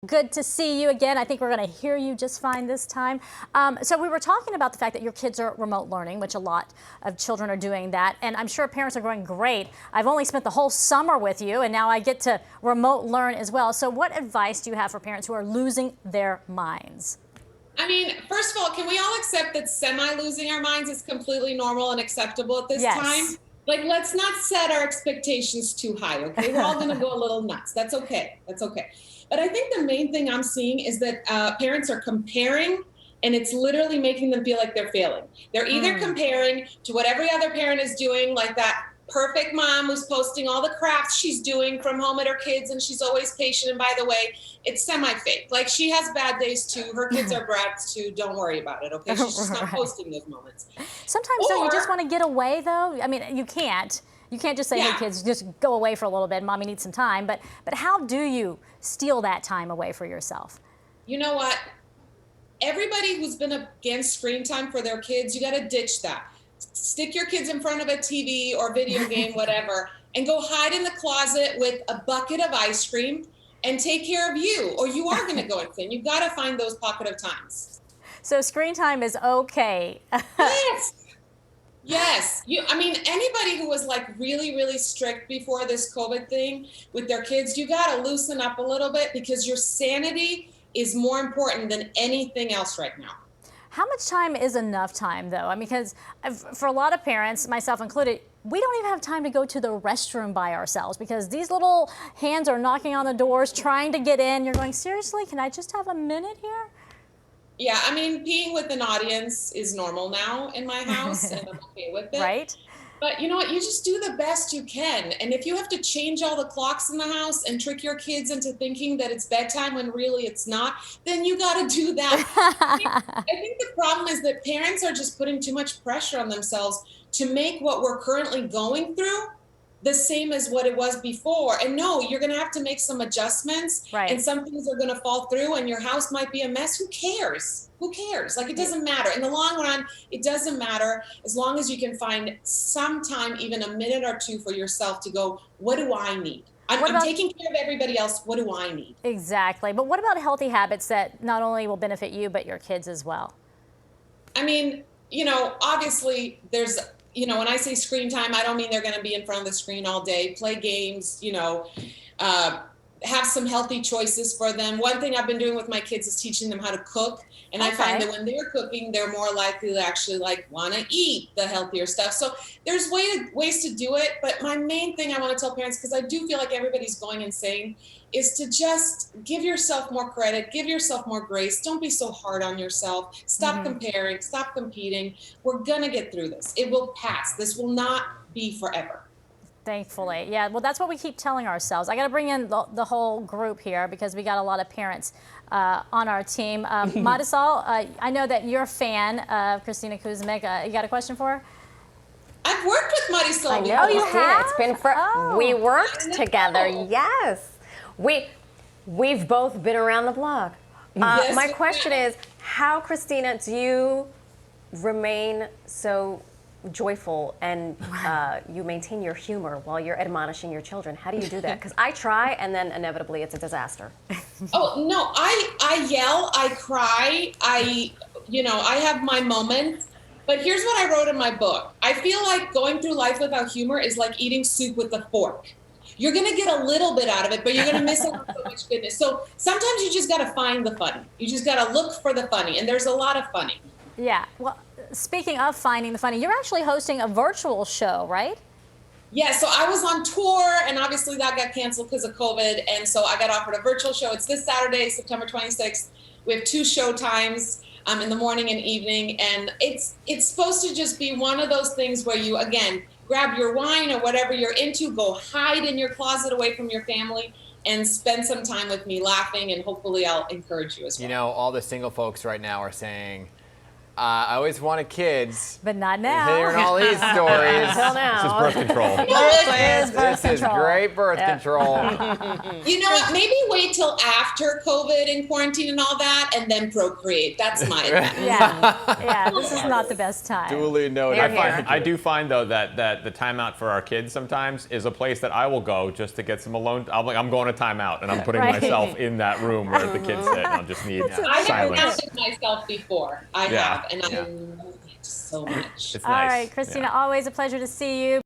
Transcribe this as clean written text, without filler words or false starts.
Good to see you again. I think we're going to hear you just fine this time. So we were talking about the fact that your kids are remote learning, which a lot of children are doing that. And I'm sure parents are going, great. I've only spent the whole summer with you, and now I get to remote learn as well. So what advice do you have for parents who are losing their minds? I mean, first of all, can we all accept that semi-losing our minds is completely normal and acceptable at this time? Yes. Like, let's not set our expectations too high, okay? We're all going to go a little nuts. That's okay. That's okay. But I think the main thing I'm seeing is that parents are comparing, and it's literally making them feel like they're failing. They're either comparing to what every other parent is doing, like that perfect mom who's posting all the crafts she's doing from home at her kids, and she's always patient. And by the way, it's semi-fake. Like, she has bad days too. Her kids are brats too. Don't worry about it, okay? She's just not Right. posting those moments. Sometimes don't you just Or, want to get away though? I mean, you can't. You can't just say, hey yeah, kids, just go away for a little bit. Mommy needs some time. But how do you steal that time away for yourself? you know what? Everybody who's been against screen time for their kids, you got to ditch that. Stick your kids in front of a TV or video game, whatever, and go hide in the closet with a bucket of ice cream and take care of you, or you are going to go insane. You've got to find those pocket of times. So screen time is okay. Yes. Yes. I mean, anybody who was like really, really strict before this COVID thing with their kids, you got to loosen up a little bit, because your sanity is more important than anything else right now. How much time is enough time, though? I mean, because for a lot of parents, myself included, we don't even have time to go to the restroom by ourselves because these little hands are knocking on the doors, trying to get in. You're going, seriously, can I just have a minute here? Yeah, I mean, peeing with an audience is normal now in my house, and I'm okay with it. Right? But you know what? You just do the best you can. And if you have to change all the clocks in the house and trick your kids into thinking that it's bedtime when really it's not, then you got to do that. I think the problem is that parents are just putting too much pressure on themselves to make what we're currently going through the same as what it was before. And no, you're going to have to make some adjustments, and Right. some things are going to fall through, and your house might be a mess. Who cares? Who cares? Like, it doesn't matter. In the long run, it doesn't matter, as long as you can find some time, even a minute or two, for yourself to go, what do I need? What I'm about taking care of everybody else. What do I need? exactly? But what about healthy habits that not only will benefit you, but your kids as well? I mean, obviously there's, when I say screen time, I don't mean they're going to be in front of the screen all day. Play games, uh, have some healthy choices for them. One thing I've been doing with my kids is teaching them how to cook. And I find Okay. that when they're cooking, they're more likely to actually like want to eat the healthier stuff. So there's ways to do it. But my main thing I want to tell parents, because I do feel like everybody's going insane, is to just give yourself more credit, give yourself more grace. Don't be so hard on yourself. Stop comparing, stop competing. We're going to get through this. It will pass. This will not be forever. Thankfully. Yeah, well, that's what we keep telling ourselves. I got to bring in the whole group here because we got a lot of parents on our team. Marisol, I know that you're a fan of Krisitna Kuzmic. You got a question for her? I've worked with I Marisol know, before. you Christina. have? It's been for Oh. we I worked know. together. Yes, we've both been around the block. Yes, My we question have. is, how, Christina, do you remain so joyful and you maintain your humor while you're admonishing your children? How do you do that? Because I try, and then inevitably it's a disaster. Oh no, I yell, I cry, I have my moments. But here's what I wrote in my book. I feel like going through life without humor is like eating soup with a fork. You're gonna get a little bit out of it, but you're gonna miss out on so much goodness. So sometimes you just gotta find the funny. You just gotta look for the funny, and there's a lot of funny. Yeah. Well, speaking of finding the funny, you're actually hosting a virtual show, right? Yeah, so I was on tour, and obviously that got canceled because of COVID, and so I got offered a virtual show. It's this Saturday, September 26th. We have two show times in the morning and evening, and it's supposed to just be one of those things where you, again, grab your wine or whatever you're into, go hide in your closet away from your family, and spend some time with me laughing, and hopefully I'll encourage you as well. All the single folks right now are saying, I always wanted kids. But not now. Hearing all these stories. Until now. This is birth control. This is great birth control. You know what? Maybe wait till after COVID and quarantine and all that, and then procreate. That's my advice. Yeah, this is not the best time. Duly noted. I do find though that the timeout for our kids sometimes is a place that I will go just to get some alone. I'm going to timeout, and I'm putting Right. myself in that room where the kids sit, and I'll just need I have silence. counted myself before. I Yeah, have, and yeah. I love it so much. It's All nice. right, Kristina, Yeah. always a pleasure to see you.